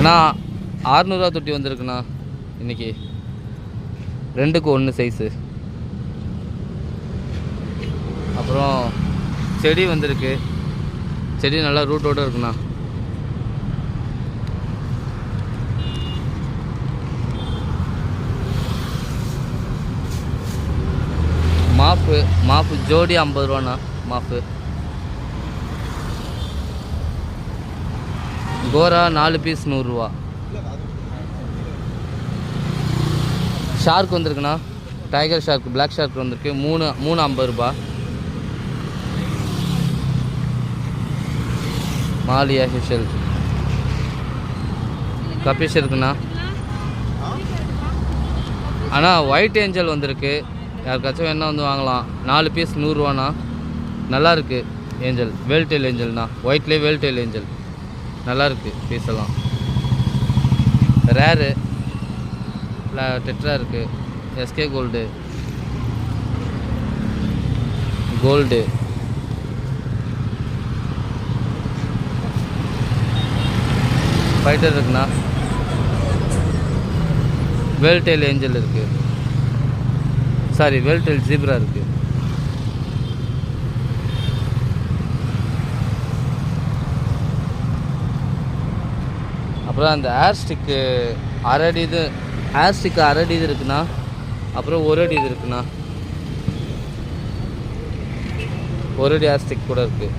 அண்ணா 600 தொட்டி வந்திருக்குண்ணா இன்றைக்கி 2க்கு 1 சைஸு. அப்புறம் செடி வந்திருக்கு, செடி நல்லா ரூட்டோடு இருக்குண்ணா. மாப்பு ஜோடி 50 ரூபாண்ணா. மாப்பு கோரா 4 பீஸ் 100 ரூபா. ஷார்க் வந்திருக்குண்ணா, டைகர் ஷார்க், பிளாக் ஷார்க் வந்திருக்கு. 3 50 ரூபா. மாலியா ஹிஷல் கபிஷ் இருக்குண்ணா. ஆனால் ஒயிட் ஏஞ்சல் வந்திருக்கு, யாருக்காச்சும் வேணா வந்து வாங்கலாம். 4 பீஸ் 100 ரூபாண்ணா. நல்லாயிருக்கு ஏஞ்சல், வேல்டெயில் ஏஞ்சல்ண்ணா. ஒயிட்லேயே வேல்டெயில் ஏஞ்சல் நல்லாயிருக்கு. பீஸ் எல்லாம் ரேரு டெட்ரா இருக்குது. எஸ்கே கோல்டு ஃபைட்டர் இருக்குண்ணா. வேல்டெயில் ஏஞ்சல் இருக்குது, சாரி வேல்டெயில் ஜீப்ரா இருக்குது. அப்புறம் அந்த ஹேர்ஸ்டிக்கு அரடி இது, ஹேர்ஸ்டிக்கு அரடி இது இருக்குண்ணா. அப்புறம் 1 அடி இது இருக்குண்ணா. 1 அடி ஹேர்ஸ்டிக் கூட இருக்குது.